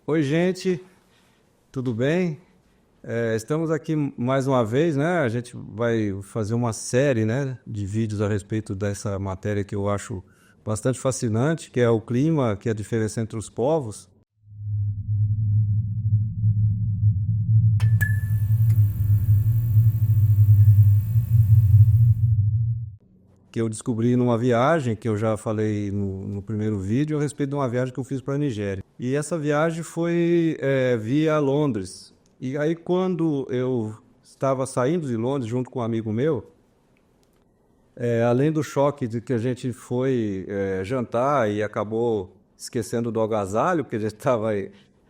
Oi, gente, tudo bem? Estamos aqui mais uma vez, né? A gente vai fazer uma série, né, de vídeos a respeito dessa matéria que eu acho bastante fascinante, que é o clima, que é a diferença entre os povos, que eu descobri numa viagem, que eu já falei no primeiro vídeo, a respeito de uma viagem que eu fiz para a Nigéria. E essa viagem foi via Londres. E aí, quando eu estava saindo de Londres junto com um amigo meu, além do choque de que a gente foi jantar e acabou esquecendo do agasalho, porque a gente estava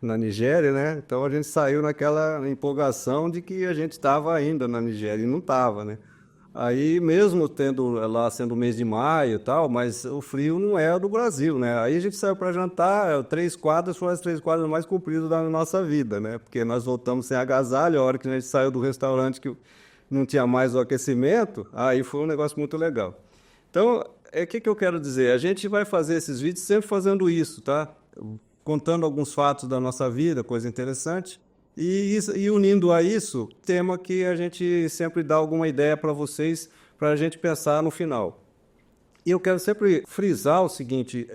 na Nigéria, né? Então a gente saiu naquela empolgação de que a gente estava ainda na Nigéria e não estava, né? Aí mesmo tendo lá sendo o mês de maio e tal, mas o frio não é do Brasil, né? Aí a gente saiu para jantar, 3 quadras foram as 3 quadras mais compridas da nossa vida, né? Porque nós voltamos sem agasalho, a hora que a gente saiu do restaurante que não tinha mais o aquecimento, aí foi um negócio muito legal. Então, o que eu quero dizer? A gente vai fazer esses vídeos sempre fazendo isso, tá? Contando alguns fatos da nossa vida, coisa interessante, e unindo a isso, tema que a gente sempre dá alguma ideia para vocês, para a gente pensar no final. E eu quero sempre frisar o seguinte,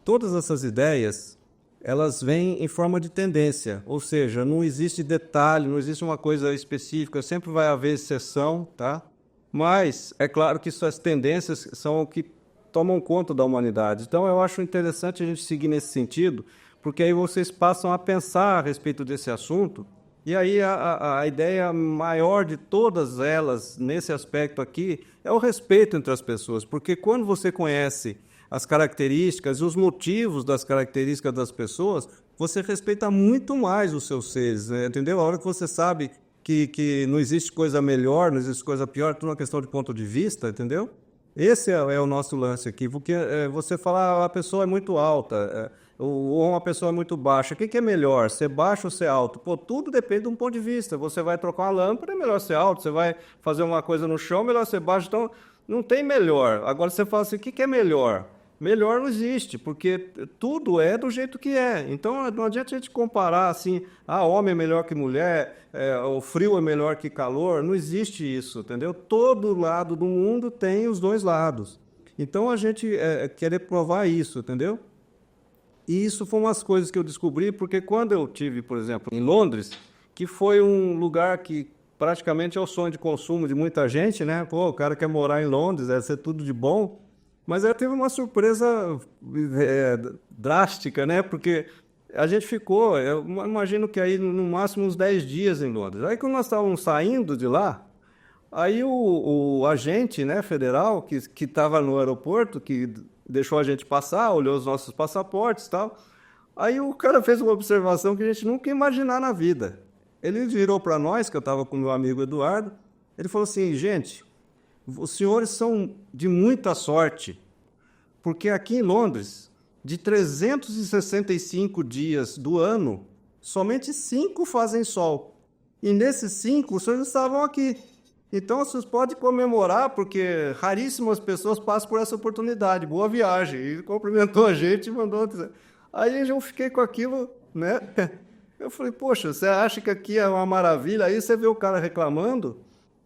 todas essas ideias, elas vêm em forma de tendência, ou seja, não existe detalhe, não existe uma coisa específica, sempre vai haver exceção, tá? Mas é claro que essas tendências são o que tomam conta da humanidade. Então eu acho interessante a gente seguir nesse sentido, porque aí vocês passam a pensar a respeito desse assunto, e aí a ideia maior de todas elas, nesse aspecto aqui, é o respeito entre as pessoas, porque quando você conhece as características e os motivos das características das pessoas, você respeita muito mais os seus seres, né? Entendeu? A hora que você sabe que não existe coisa melhor, não existe coisa pior, tudo uma questão de ponto de vista, entendeu? Esse é o nosso lance aqui, porque você fala a pessoa é muito alta, ou uma pessoa é muito baixa. O que é melhor, ser baixo ou ser alto? Pô, tudo depende de um ponto de vista. Você vai trocar uma lâmpada, é melhor ser alto. Você vai fazer uma coisa no chão, é melhor ser baixo. Então, não tem melhor. Agora você fala assim, o que é melhor? Melhor não existe, porque tudo é do jeito que é. Então não adianta a gente comparar assim, homem é melhor que mulher, o frio é melhor que calor. Não existe isso, entendeu? Todo lado do mundo tem os dois lados. Então a gente quer provar isso, entendeu? E isso foi umas coisas que eu descobri, porque quando eu tive, por exemplo, em Londres, que foi um lugar que praticamente é o sonho de consumo de muita gente, né? Pô, o cara quer morar em Londres, deve ser tudo de bom. Mas aí teve uma surpresa drástica, né? Porque a gente ficou, eu imagino que aí no máximo uns 10 dias em Londres. Aí quando nós estávamos saindo de lá, aí o agente, né, federal que estava no aeroporto, que deixou a gente passar, olhou os nossos passaportes e tal, aí o cara fez uma observação que a gente nunca ia imaginar na vida. Ele virou para nós, que eu estava com meu amigo Eduardo, ele falou assim, gente, os senhores são de muita sorte, porque aqui em Londres, de 365 dias do ano, somente 5 fazem sol. E nesses 5, os senhores estavam aqui. Então, vocês podem comemorar, porque raríssimas pessoas passam por essa oportunidade. Boa viagem. E cumprimentou a gente e mandou... Aí eu fiquei com aquilo, né? Eu falei, poxa, você acha que aqui é uma maravilha? Aí você vê o cara reclamando,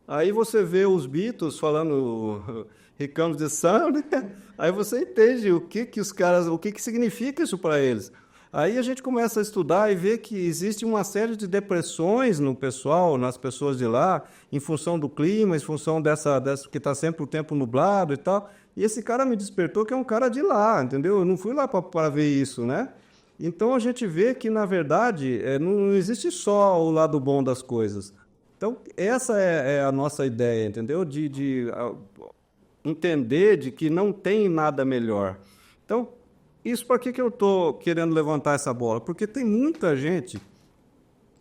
aí você vê os Beatles falando Here the Sun, né? Aí você entende o que os caras, o que significa isso para eles. Aí a gente começa a estudar e ver que existe uma série de depressões no pessoal, nas pessoas de lá, em função do clima, em função dessa que está sempre o tempo nublado e tal. E esse cara me despertou que é um cara de lá, entendeu? Eu não fui lá para ver isso, né? Então a gente vê que, na verdade, não existe só o lado bom das coisas. Então, essa é a nossa ideia, entendeu? De entender de que não tem nada melhor. Então, isso para que eu estou querendo levantar essa bola? Porque tem muita gente,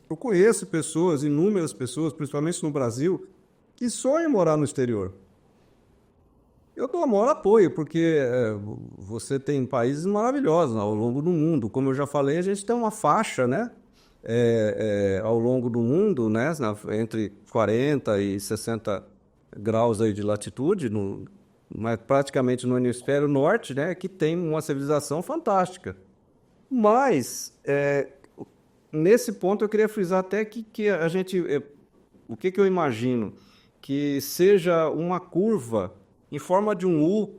eu conheço pessoas, inúmeras pessoas, principalmente no Brasil, que sonham em morar no exterior. Eu dou o maior apoio, porque você tem países maravilhosos ao longo do mundo. Como eu já falei, a gente tem uma faixa, né? Ao longo do mundo, né? Entre 40 e 60 graus aí de latitude, mas praticamente no hemisfério norte, né? Que tem uma civilização fantástica. Mas nesse ponto eu queria frisar até que a gente, o que eu imagino? Que seja uma curva em forma de um U,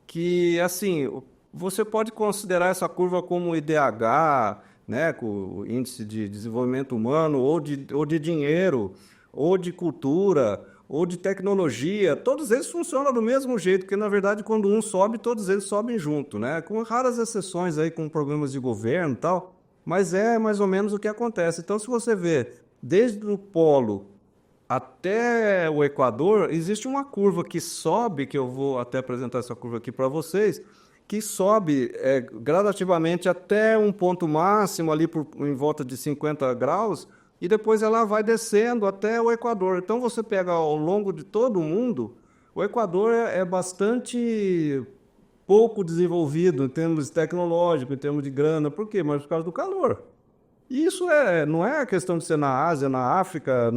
que assim, você pode considerar essa curva como IDH, né, com o Índice de Desenvolvimento Humano, ou de dinheiro, ou de cultura, ou de tecnologia. Todos eles funcionam do mesmo jeito, porque na verdade quando um sobe, todos eles sobem junto, né? Com raras exceções aí com problemas de governo e tal, mas é mais ou menos o que acontece. Então, se você vê desde o polo até o Equador, existe uma curva que sobe, que eu vou até apresentar essa curva aqui para vocês, que sobe gradativamente até um ponto máximo ali em volta de 50 graus, e depois ela vai descendo até o Equador. Então você pega ao longo de todo o mundo, o Equador é bastante pouco desenvolvido em termos tecnológicos, em termos de grana. Por quê? Mas por causa do calor. E isso não é questão de ser na Ásia, na África,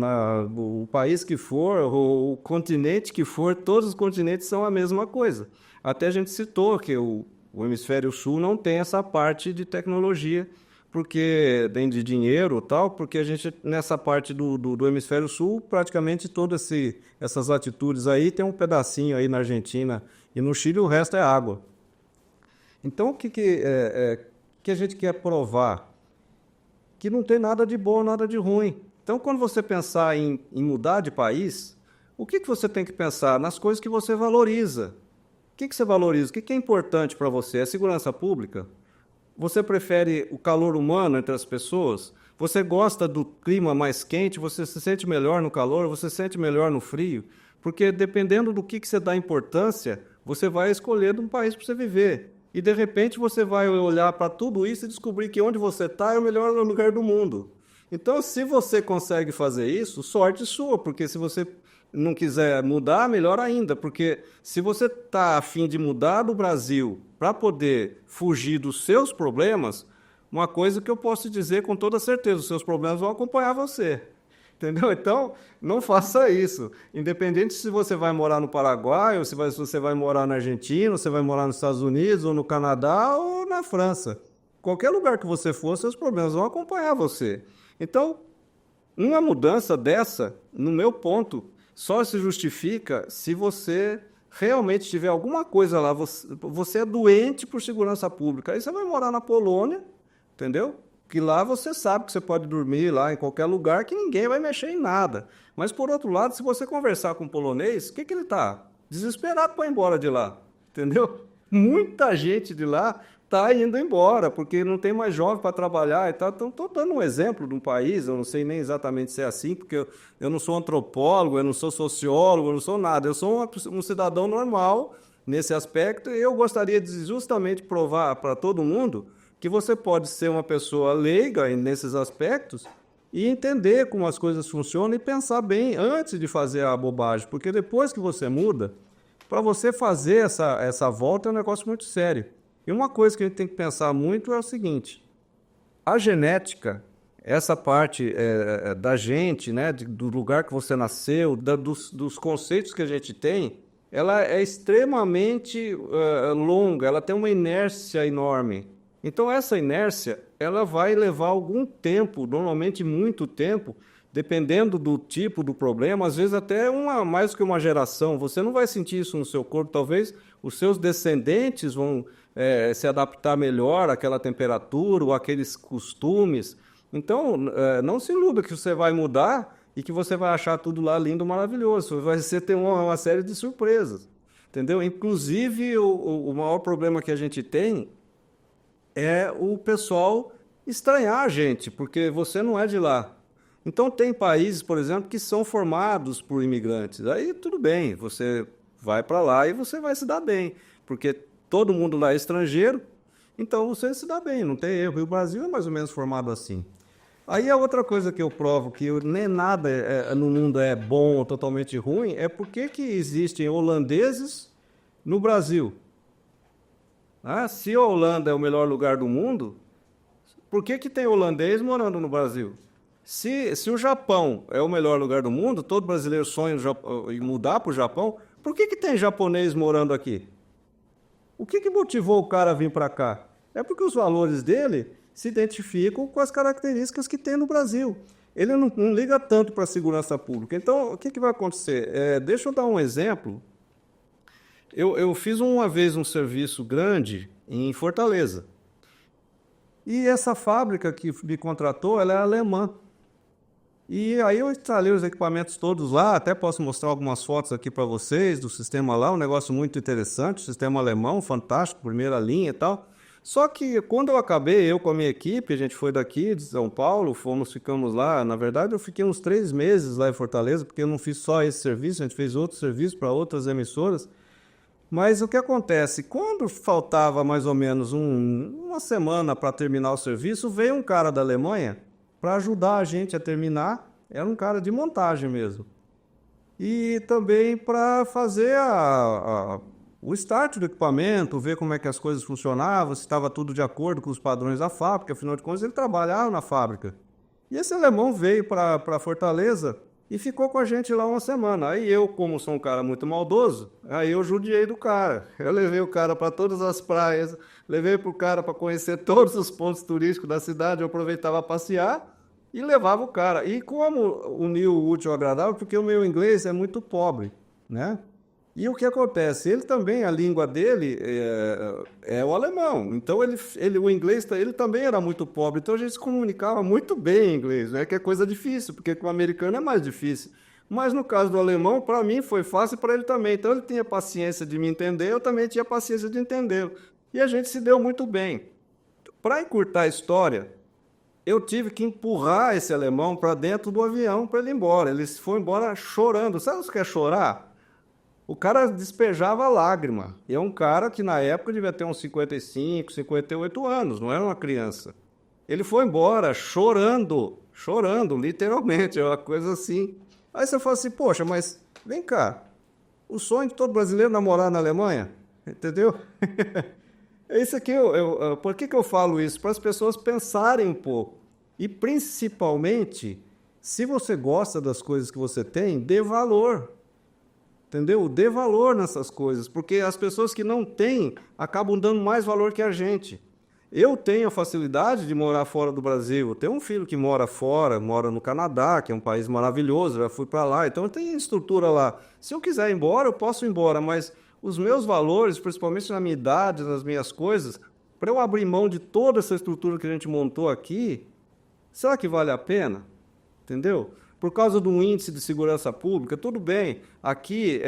o país que for, o continente que for, todos os continentes são a mesma coisa. Até a gente citou que o hemisfério sul não tem essa parte de tecnologia, porque tem de dinheiro e tal, porque a gente, nessa parte do hemisfério sul, praticamente todas essas latitudes aí, tem um pedacinho aí na Argentina e no Chile, o resto é água. Então, o que a gente quer provar? Que não tem nada de bom, nada de ruim. Então, quando você pensar em mudar de país, o que você tem que pensar? Nas coisas que você valoriza. O que você valoriza? O que é importante para você? É segurança pública? Você prefere o calor humano entre as pessoas? Você gosta do clima mais quente? Você se sente melhor no calor? Você se sente melhor no frio? Porque dependendo do que você dá importância, você vai escolher um país para você viver. E de repente você vai olhar para tudo isso e descobrir que onde você está é o melhor lugar do mundo. Então, se você consegue fazer isso, sorte sua, porque se você não quiser mudar, melhor ainda, porque se você está a fim de mudar do Brasil para poder fugir dos seus problemas, uma coisa que eu posso dizer com toda certeza, os seus problemas vão acompanhar você. Entendeu? Então, não faça isso. Independente se você vai morar no Paraguai, ou se você vai morar na Argentina, ou você vai morar nos Estados Unidos, ou no Canadá, ou na França. Qualquer lugar que você for, seus problemas vão acompanhar você. Então, uma mudança dessa, no meu ponto, só se justifica se você realmente tiver alguma coisa lá. Você é doente por segurança pública. Aí você vai morar na Polônia, entendeu? Que lá você sabe que você pode dormir lá em qualquer lugar, que ninguém vai mexer em nada. Mas, por outro lado, se você conversar com um polonês, o que ele está? Desesperado para ir embora de lá, entendeu? Muita gente de lá está indo embora, porque não tem mais jovem para trabalhar e tal. Então, estou dando um exemplo de um país, eu não sei nem exatamente se é assim, porque eu não sou antropólogo, eu não sou sociólogo, eu não sou nada. Eu sou um cidadão normal nesse aspecto, e eu gostaria de justamente provar para todo mundo que você pode ser uma pessoa leiga nesses aspectos e entender como as coisas funcionam e pensar bem antes de fazer a bobagem, porque depois que você muda, para você fazer essa volta é um negócio muito sério. E uma coisa que a gente tem que pensar muito é o seguinte: a genética, essa parte da gente, né, do lugar que você nasceu, dos conceitos que a gente tem, ela é extremamente longa, ela tem uma inércia enorme. Então, essa inércia, ela vai levar algum tempo, normalmente muito tempo, dependendo do tipo do problema, às vezes até mais que uma geração. Você não vai sentir isso no seu corpo, talvez os seus descendentes vão se adaptar melhor àquela temperatura ou àqueles costumes. Então, não se iluda que você vai mudar e que você vai achar tudo lá lindo, maravilhoso. Você ter uma série de surpresas, entendeu? Inclusive, o maior problema que a gente tem é o pessoal estranhar a gente, porque você não é de lá. Então, tem países, por exemplo, que são formados por imigrantes. Aí, tudo bem, você vai para lá e você vai se dar bem, porque todo mundo lá é estrangeiro, então você se dá bem, não tem erro. E o Brasil é mais ou menos formado assim. Aí, a outra coisa que eu provo que nem nada no mundo é bom ou totalmente ruim é porque que existem holandeses no Brasil. Se a Holanda é o melhor lugar do mundo, por que tem holandês morando no Brasil? Se o Japão é o melhor lugar do mundo, todo brasileiro sonha em mudar para o Japão, por que tem japonês morando aqui? O que motivou o cara a vir para cá? É porque os valores dele se identificam com as características que tem no Brasil. Ele não liga tanto para a segurança pública. Então, o que vai acontecer? Deixa eu dar um exemplo. Eu fiz uma vez um serviço grande em Fortaleza. E essa fábrica que me contratou, ela é alemã. E aí eu instalei os equipamentos todos lá, até posso mostrar algumas fotos aqui para vocês do sistema lá, um negócio muito interessante, sistema alemão, fantástico, primeira linha e tal. Só que quando eu acabei, eu com a minha equipe, a gente foi daqui de São Paulo, ficamos lá, na verdade eu fiquei uns 3 meses lá em Fortaleza, porque eu não fiz só esse serviço, a gente fez outro serviço para outras emissoras. Mas o que acontece? Quando faltava mais ou menos uma semana para terminar o serviço, veio um cara da Alemanha para ajudar a gente a terminar. Era um cara de montagem mesmo. E também para fazer o start do equipamento, ver como é que as coisas funcionavam, se estava tudo de acordo com os padrões da fábrica. Afinal de contas, ele trabalhava na fábrica. E esse alemão veio para Fortaleza e ficou com a gente lá uma semana. Aí eu, como sou um cara muito maldoso, aí eu judiei do cara. Eu levei o cara para todas as praias, levei pro cara para conhecer todos os pontos turísticos da cidade, eu aproveitava a passear e levava o cara. E como unir o útil ao agradável, porque o meu inglês é muito pobre, né? E o que acontece? Ele também, a língua dele é o alemão. Então, o inglês ele também era muito pobre. Então, a gente se comunicava muito bem em inglês, né? Que é coisa difícil, porque com o americano é mais difícil. Mas no caso do alemão, para mim foi fácil, para ele também. Então, ele tinha paciência de me entender, eu também tinha paciência de entendê-lo. E a gente se deu muito bem. Para encurtar a história, eu tive que empurrar esse alemão para dentro do avião para ele ir embora. Ele foi embora chorando. Sabe o que é chorar? O cara despejava lágrima. E é um cara que na época devia ter uns 55, 58 anos, não era uma criança. Ele foi embora chorando, chorando, literalmente, é uma coisa assim. Aí você fala assim, poxa, mas vem cá, o sonho de todo brasileiro é namorar na Alemanha, entendeu? É isso aqui, por que eu falo isso? Para as pessoas pensarem um pouco. E principalmente, se você gosta das coisas que você tem, dê valor. Entendeu? Dê valor nessas coisas, porque as pessoas que não têm acabam dando mais valor que a gente. Eu tenho a facilidade de morar fora do Brasil. Eu tenho um filho que mora fora, mora no Canadá, que é um país maravilhoso, já fui para lá, então eu tenho estrutura lá. Se eu quiser ir embora, eu posso ir embora, mas os meus valores, principalmente na minha idade, nas minhas coisas, para eu abrir mão de toda essa estrutura que a gente montou aqui, será que vale a pena? Entendeu? Por causa do índice de segurança pública, tudo bem, aqui,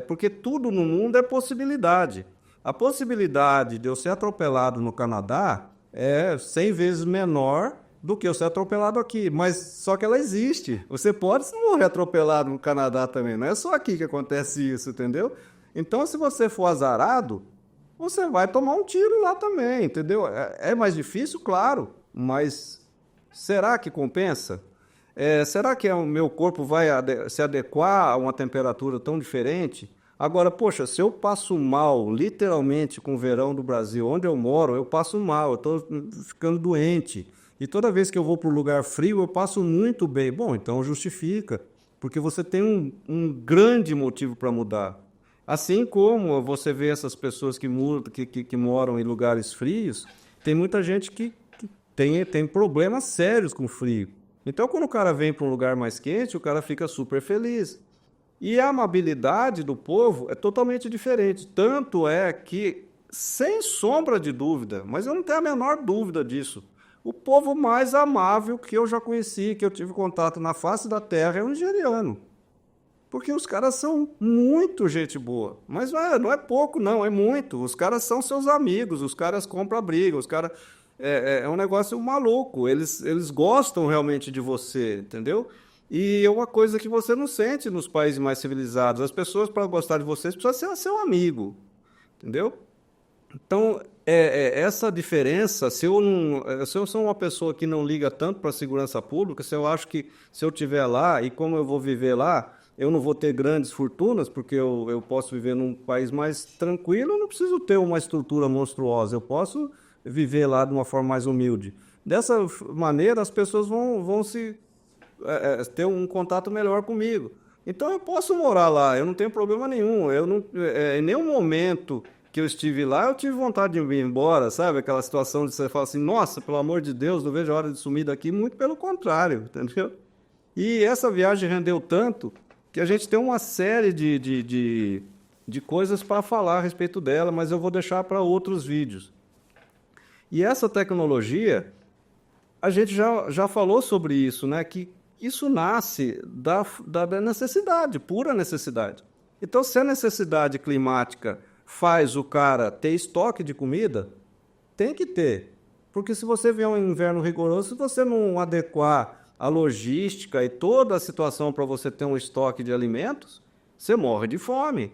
porque tudo no mundo é possibilidade. A possibilidade de eu ser atropelado no Canadá é 100 vezes menor do que eu ser atropelado aqui, mas só que ela existe. Você pode morrer atropelado no Canadá também, não é só aqui que acontece isso, entendeu? Então, se você for azarado, você vai tomar um tiro lá também, entendeu? É mais difícil, claro, mas será que compensa? Será que o meu corpo vai se adequar a uma temperatura tão diferente? Agora, poxa, se eu passo mal, literalmente, com o verão do Brasil, onde eu moro, eu passo mal, eu estou ficando doente. E toda vez que eu vou para um lugar frio, eu passo muito bem. Bom, então justifica, porque você tem um grande motivo para mudar. Assim como você vê essas pessoas que moram em lugares frios, tem muita gente que tem problemas sérios com frio. Então, quando o cara vem para um lugar mais quente, o cara fica super feliz. E a amabilidade do povo é totalmente diferente. Tanto é que, sem sombra de dúvida, mas eu não tenho a menor dúvida disso, o povo mais amável que eu já conheci, que eu tive contato na face da terra, é o nigeriano. Porque os caras são muito gente boa. Mas não é pouco, não, é muito. Os caras são seus amigos, os caras compram a briga, os caras... É um negócio maluco, eles gostam realmente de você, entendeu? E é uma coisa que você não sente nos países mais civilizados. As pessoas, para gostar de você, precisam ser seu amigo, entendeu? Então, essa diferença, se eu sou uma pessoa que não liga tanto para a segurança pública, se eu acho que se eu estiver lá e como eu vou viver lá, eu não vou ter grandes fortunas, porque eu posso viver num país mais tranquilo, eu não preciso ter uma estrutura monstruosa, eu posso viver lá de uma forma mais humilde. Dessa maneira, as pessoas vão ter um contato melhor comigo. Então, eu posso morar lá, eu não tenho problema nenhum. Em nenhum momento que eu estive lá, eu tive vontade de ir embora, sabe? Aquela situação de você falar assim, nossa, pelo amor de Deus, não vejo a hora de sumir daqui, muito pelo contrário, entendeu? E essa viagem rendeu tanto que a gente tem uma série de coisas para falar a respeito dela, mas eu vou deixar para outros vídeos. E essa tecnologia, a gente já falou sobre isso, né? Que isso nasce da necessidade, pura necessidade. Então, se a necessidade climática faz o cara ter estoque de comida, tem que ter. Porque se você vier um inverno rigoroso, se você não adequar a logística e toda a situação para você ter um estoque de alimentos, você morre de fome.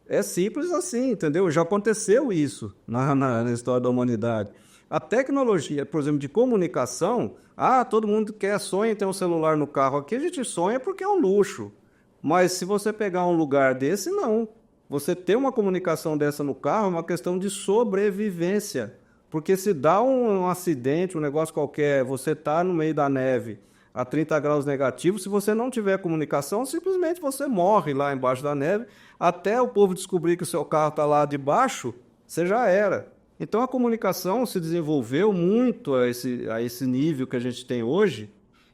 É simples assim, entendeu? Já aconteceu isso na história da humanidade. A tecnologia, por exemplo, de comunicação, todo mundo sonha em ter um celular no carro. Aqui a gente sonha porque é um luxo. Mas se você pegar um lugar desse, não. Você ter uma comunicação dessa no carro é uma questão de sobrevivência. Porque se dá um acidente, um negócio qualquer, você está no meio da neve a 30 graus negativos, se você não tiver comunicação, simplesmente você morre lá embaixo da neve. Até o povo descobrir que o seu carro está lá debaixo, você já era. Então a comunicação se desenvolveu muito a esse nível que a gente tem hoje,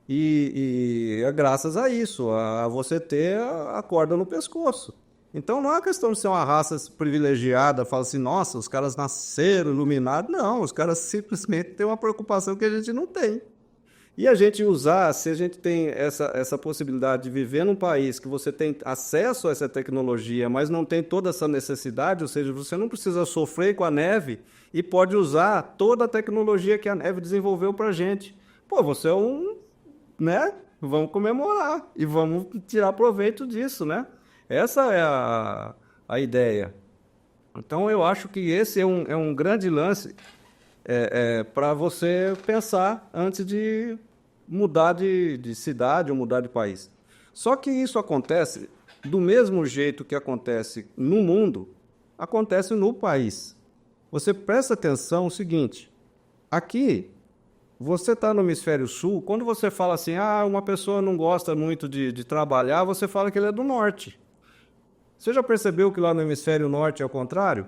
e é graças a isso, a você ter a corda no pescoço. Então não é uma questão de ser uma raça privilegiada, fala assim, nossa, os caras nasceram iluminados. Não, os caras simplesmente têm uma preocupação que a gente não tem. E a gente se a gente tem essa possibilidade de viver num país que você tem acesso a essa tecnologia, mas não tem toda essa necessidade, ou seja, você não precisa sofrer com a neve e pode usar toda a tecnologia que a neve desenvolveu para a gente. Pô, você é né? Vamos comemorar e vamos tirar proveito disso, né? Essa é a ideia. Então, eu acho que esse é um grande lance para você pensar antes de mudar de cidade ou mudar de país. Só que isso acontece do mesmo jeito que acontece no mundo, acontece no país. Você presta atenção no seguinte, aqui, você está no hemisfério sul, quando você fala assim, uma pessoa não gosta muito de trabalhar, você fala que ele é do norte. Você já percebeu que lá no hemisfério norte é o contrário?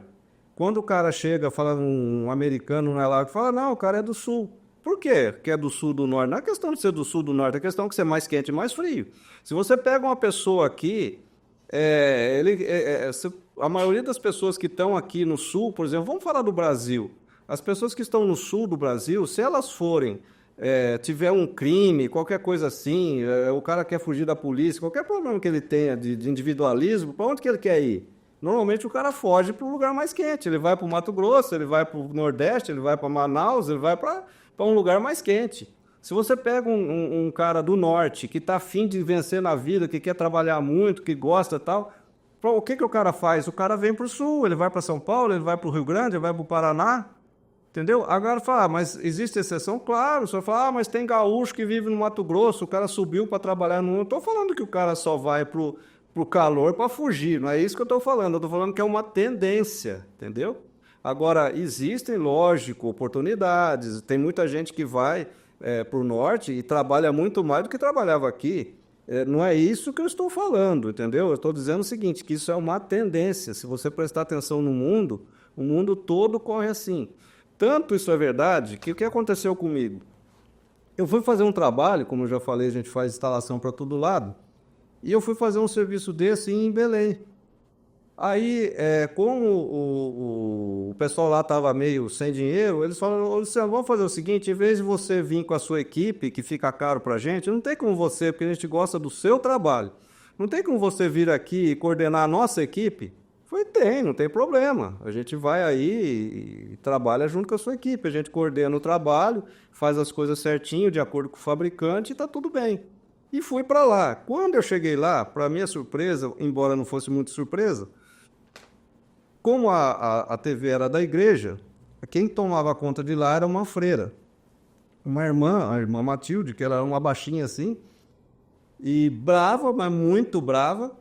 Quando o cara chega, fala um americano, não é lá, que fala, não, o cara é do sul. Por quê que é do sul do norte? Não é questão de ser do sul do norte, é questão de ser mais quente e mais frio. Se você pega uma pessoa aqui, a maioria das pessoas que estão aqui no sul, por exemplo, vamos falar do Brasil. As pessoas que estão no sul do Brasil, se elas forem, tiver um crime, qualquer coisa assim, o cara quer fugir da polícia, qualquer problema que ele tenha de individualismo, para onde que ele quer ir? Normalmente o cara foge para um lugar mais quente, ele vai para o Mato Grosso, ele vai para o Nordeste, ele vai para Manaus, ele vai para um lugar mais quente. Se você pega um cara do Norte que está afim de vencer na vida, que quer trabalhar muito, que gosta e tal, o que o cara faz? O cara vem para o Sul, ele vai para São Paulo, ele vai para o Rio Grande, ele vai para o Paraná, entendeu? Agora fala, mas existe exceção? Claro, você fala, mas tem gaúcho que vive no Mato Grosso, o cara subiu para trabalhar no... Não estou falando que o cara só vai para o calor para fugir, não é isso que eu estou falando. Eu estou falando que é uma tendência, entendeu? Agora, existem, lógico, oportunidades. Tem muita gente que vai para o norte e trabalha muito mais do que trabalhava aqui. Não é isso que eu estou falando, entendeu? Eu estou dizendo o seguinte, que isso é uma tendência. Se você prestar atenção no mundo, o mundo todo corre assim. Tanto isso é verdade que o que aconteceu comigo? Eu fui fazer um trabalho, como eu já falei, a gente faz instalação para todo lado, e eu fui fazer um serviço desse em Belém. Aí, como o pessoal lá estava meio sem dinheiro, eles falaram, ô, Luciano, vamos fazer o seguinte, em vez de você vir com a sua equipe, que fica caro para a gente, não tem como você, porque a gente gosta do seu trabalho, não tem como você vir aqui e coordenar a nossa equipe? Não tem problema, a gente vai aí e trabalha junto com a sua equipe, a gente coordena o trabalho, faz as coisas certinho, de acordo com o fabricante, e está tudo bem. E fui para lá. Quando eu cheguei lá, para minha surpresa, embora não fosse muito surpresa, como a TV era da igreja, quem tomava conta de lá era uma freira. Uma irmã, a irmã Matilde, que ela era uma baixinha assim, e brava, mas muito brava.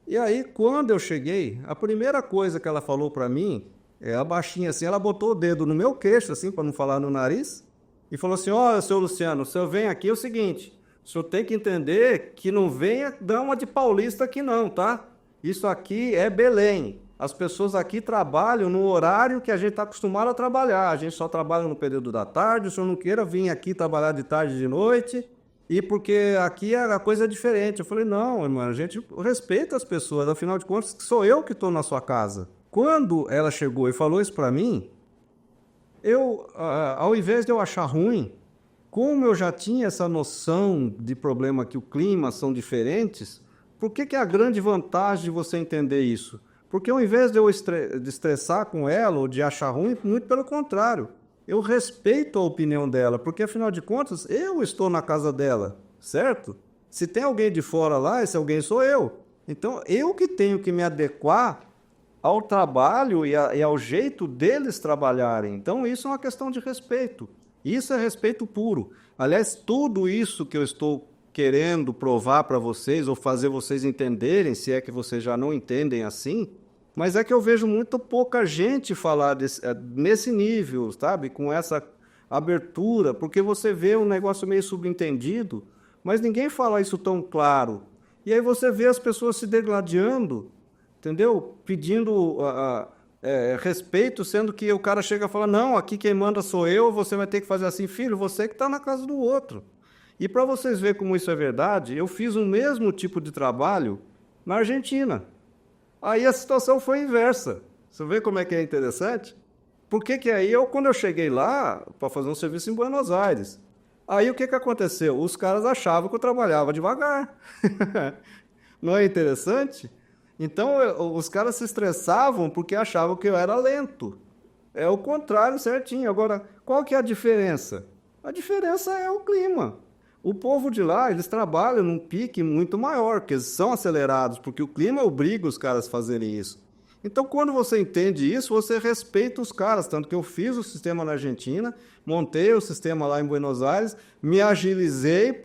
E aí, quando eu cheguei, a primeira coisa que ela falou para mim, a baixinha assim, ela botou o dedo no meu queixo, assim, para não falar no nariz, e falou assim, ó, seu Luciano, o senhor vem aqui é o seguinte, o senhor tem que entender que não venha dar uma de paulista aqui não, tá? Isso aqui é Belém. As pessoas aqui trabalham no horário que a gente está acostumado a trabalhar. A gente só trabalha no período da tarde, o senhor não queira vir aqui trabalhar de tarde e de noite, e porque aqui a coisa é diferente. Eu falei, não, irmão, a gente respeita as pessoas, afinal de contas, sou eu que estou na sua casa. Quando ela chegou e falou isso para mim, ao invés de eu achar ruim, como eu já tinha essa noção de problema que o clima são diferentes, por que é a grande vantagem de você entender isso? Porque ao invés de eu de estressar com ela ou de achar ruim, muito pelo contrário, eu respeito a opinião dela, porque afinal de contas eu estou na casa dela, certo? Se tem alguém de fora lá, esse alguém sou eu. Então eu que tenho que me adequar ao trabalho e ao jeito deles trabalharem. Então isso é uma questão de respeito. Isso é respeito puro. Aliás, tudo isso que eu estou querendo provar para vocês ou fazer vocês entenderem, se é que vocês já não entendem assim, mas é que eu vejo muito pouca gente falar nesse nível, sabe? Com essa abertura, porque você vê um negócio meio subentendido, mas ninguém fala isso tão claro. E aí você vê as pessoas se degladiando, entendeu? Pedindo respeito, sendo que o cara chega e fala, não, aqui quem manda sou eu, você vai ter que fazer assim. Filho, você que está na casa do outro. E para vocês verem como isso é verdade, eu fiz o mesmo tipo de trabalho na Argentina. Aí a situação foi inversa. Você vê como é que é interessante? Porque que aí, quando eu cheguei lá para fazer um serviço em Buenos Aires, aí o que aconteceu? Os caras achavam que eu trabalhava devagar. Não é interessante? Então, os caras se estressavam porque achavam que eu era lento. É o contrário certinho. Agora, qual que é a diferença? A diferença é o clima. O povo de lá, eles trabalham num pique muito maior, porque eles são acelerados, porque o clima obriga os caras a fazerem isso. Então, quando você entende isso, você respeita os caras. Tanto que eu fiz o sistema na Argentina, montei o sistema lá em Buenos Aires, me agilizei,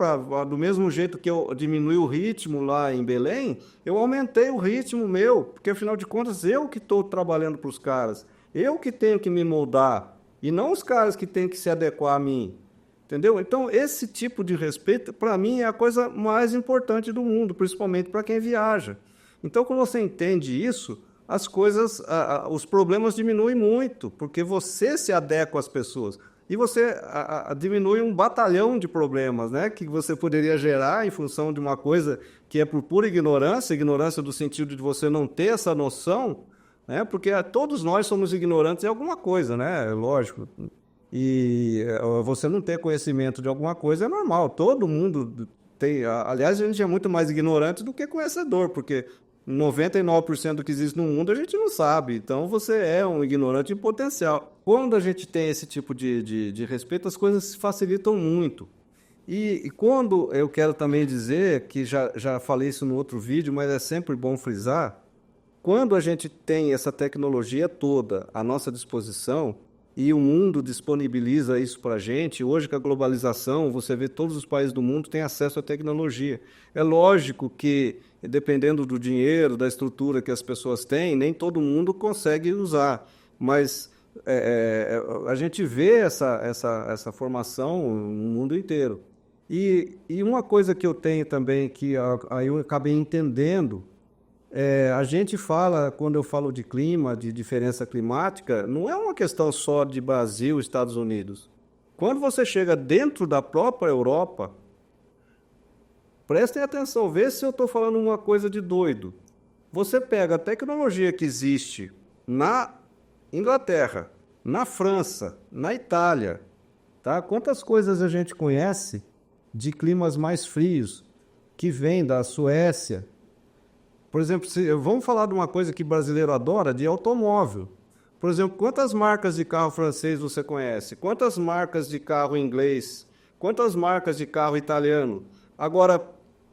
do mesmo jeito que eu diminui o ritmo lá em Belém, eu aumentei o ritmo meu, porque afinal de contas eu que estou trabalhando para os caras, eu que tenho que me moldar, e não os caras que têm que se adequar a mim. Entendeu? Então, esse tipo de respeito, para mim, é a coisa mais importante do mundo, principalmente para quem viaja. Então, quando você entende isso, as coisas, os problemas diminuem muito, porque você se adequa às pessoas. E você diminui um batalhão de problemas, né, que você poderia gerar em função de uma coisa que é por pura ignorância, ignorância do sentido de você não ter essa noção, né, porque todos nós somos ignorantes em alguma coisa, né, lógico. E você não ter conhecimento de alguma coisa é normal, todo mundo tem. Aliás, a gente é muito mais ignorante do que conhecedor, porque 99% do que existe no mundo a gente não sabe, então você é um ignorante em potencial. Quando a gente tem esse tipo de respeito, as coisas se facilitam muito. E quando eu quero também dizer, que já falei isso no outro vídeo, mas é sempre bom frisar, quando a gente tem essa tecnologia toda à nossa disposição, e o mundo disponibiliza isso para a gente. Hoje, com a globalização, você vê todos os países do mundo têm acesso à tecnologia. É lógico que, dependendo do dinheiro, da estrutura que as pessoas têm, nem todo mundo consegue usar. Mas a gente vê essa formação no mundo inteiro. E uma coisa que eu tenho também, que aí eu acabei entendendo, a gente fala, quando eu falo de clima, de diferença climática, não é uma questão só de Brasil e Estados Unidos. Quando você chega dentro da própria Europa, prestem atenção, vê se eu estou falando uma coisa de doido. Você pega a tecnologia que existe na Inglaterra, na França, na Itália, tá? Quantas coisas a gente conhece de climas mais frios, que vem da Suécia. Por exemplo, vamos falar de uma coisa que brasileiro adora, de automóvel. Por exemplo, quantas marcas de carro francês você conhece? Quantas marcas de carro inglês? Quantas marcas de carro italiano? Agora,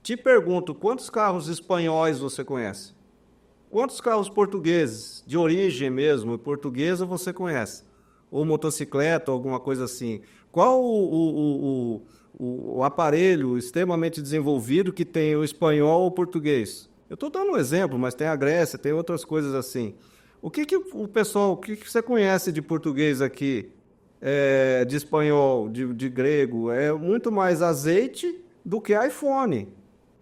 te pergunto, quantos carros espanhóis você conhece? Quantos carros portugueses, de origem mesmo, portuguesa, você conhece? Ou motocicleta, ou alguma coisa assim. Qual o aparelho extremamente desenvolvido que tem o espanhol ou o português? Eu estou dando um exemplo, mas tem a Grécia, tem outras coisas assim. O que o pessoal, o que você conhece de português aqui, de espanhol, de grego? É muito mais azeite do que iPhone,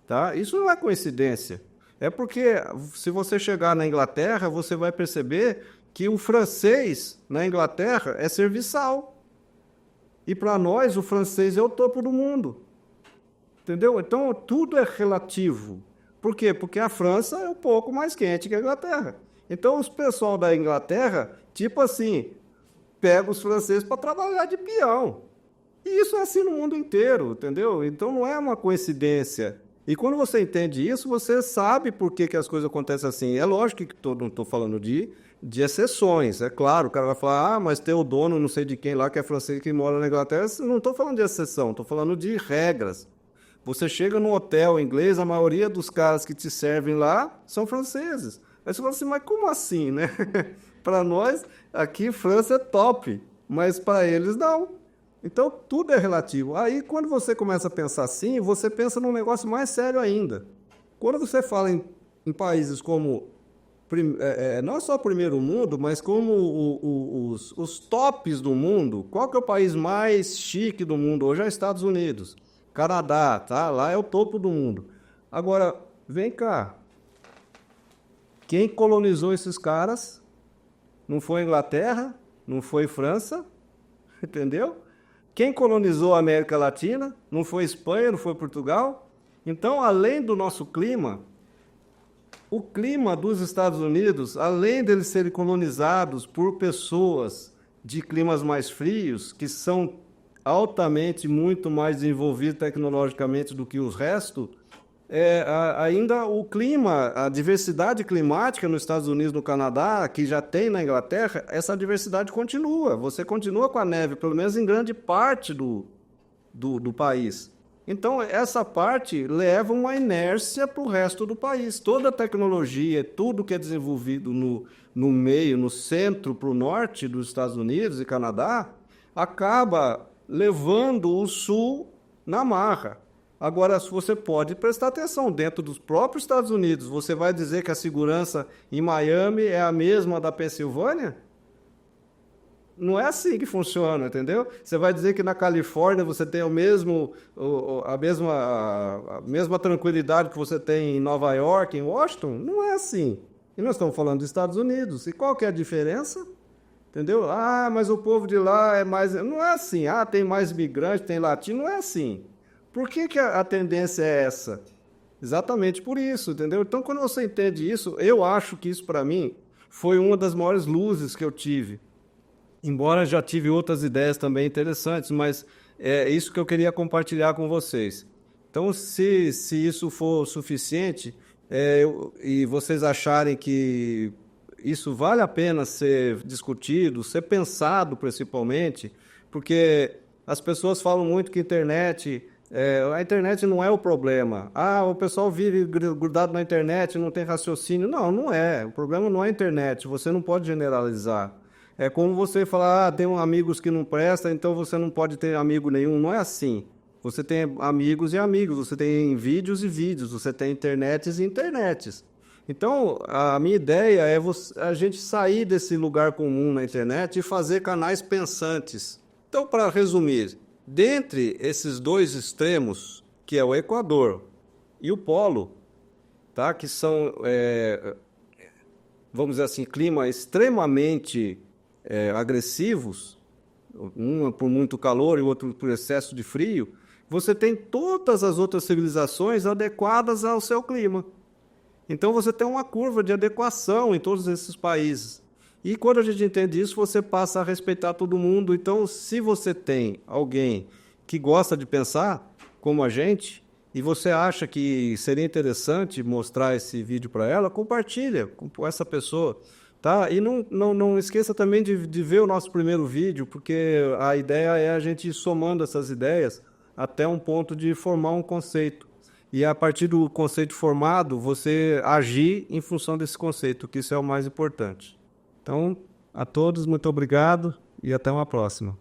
tá? Isso não é coincidência. É porque se você chegar na Inglaterra, você vai perceber que o francês na Inglaterra é serviçal. E para nós, o francês é o topo do mundo. Entendeu? Então, tudo é relativo. Por quê? Porque a França é um pouco mais quente que a Inglaterra. Então, os pessoal da Inglaterra, tipo assim, pega os franceses para trabalhar de peão. E isso é assim no mundo inteiro, entendeu? Então, não é uma coincidência. E quando você entende isso, você sabe por que as coisas acontecem assim. É lógico que não estou falando de exceções. É claro, o cara vai falar, mas tem o dono não sei de quem lá, que é francês, que mora na Inglaterra. Não estou falando de exceção, estou falando de regras. Você chega num hotel inglês, a maioria dos caras que te servem lá são franceses. Aí você fala assim, mas como assim, né? Para nós, aqui, França é top, mas para eles não. Então, tudo é relativo. Aí, quando você começa a pensar assim, você pensa num negócio mais sério ainda. Quando você fala em países como, não só primeiro mundo, mas como os tops do mundo, qual que é o país mais chique do mundo? Hoje é Estados Unidos. Canadá, tá? Lá é o topo do mundo. Agora, vem cá. Quem colonizou esses caras não foi Inglaterra, não foi França, entendeu? Quem colonizou a América Latina não foi Espanha, não foi Portugal. Então, além do nosso clima, o clima dos Estados Unidos, além deles serem colonizados por pessoas de climas mais frios, que são altamente muito mais desenvolvidos tecnologicamente do que os restos, ainda o clima, a diversidade climática nos Estados Unidos, no Canadá, que já tem na Inglaterra, essa diversidade continua. Você continua com a neve, pelo menos em grande parte do país. Então, essa parte leva uma inércia para o resto do país. Toda a tecnologia, tudo que é desenvolvido no meio, no centro para o norte dos Estados Unidos e Canadá, acaba levando o sul na marra. Agora, se você pode prestar atenção, dentro dos próprios Estados Unidos, você vai dizer que a segurança em Miami é a mesma da Pensilvânia? Não é assim que funciona, entendeu? Você vai dizer que na Califórnia você tem a mesma tranquilidade que você tem em Nova York, em Washington? Não é assim. E nós estamos falando dos Estados Unidos. E qual que é a diferença? Entendeu? Ah, mas o povo de lá é mais... Não é assim. Ah, tem mais migrante, tem latino. Não é assim. Por que a tendência é essa? Exatamente por isso, entendeu? Então, quando você entende isso, eu acho que isso, para mim, foi uma das maiores luzes que eu tive. Embora já tive outras ideias também interessantes, mas é isso que eu queria compartilhar com vocês. Então, se isso for suficiente, e vocês acharem que isso vale a pena ser discutido, ser pensado principalmente, porque as pessoas falam muito que a internet não é o problema. Ah, o pessoal vive grudado na internet, não tem raciocínio. Não, não é. O problema não é a internet. Você não pode generalizar. É como você falar, tem amigos que não prestam, então você não pode ter amigo nenhum. Não é assim. Você tem amigos e amigos, você tem vídeos e vídeos, você tem internets e internets. Então, a minha ideia é a gente sair desse lugar comum na internet e fazer canais pensantes. Então, para resumir, dentre esses dois extremos, que é o Equador e o Polo, tá? Que são, vamos dizer assim, climas extremamente agressivos, um por muito calor e o outro por excesso de frio, você tem todas as outras civilizações adequadas ao seu clima. Então você tem uma curva de adequação em todos esses países. E quando a gente entende isso, você passa a respeitar todo mundo. Então, se você tem alguém que gosta de pensar, como a gente, e você acha que seria interessante mostrar esse vídeo para ela, compartilha com essa pessoa. Tá? E não esqueça também de ver o nosso primeiro vídeo, porque a ideia é a gente ir somando essas ideias até um ponto de formar um conceito. E a partir do conceito formado, você agir em função desse conceito, que isso é o mais importante. Então, a todos, muito obrigado e até uma próxima.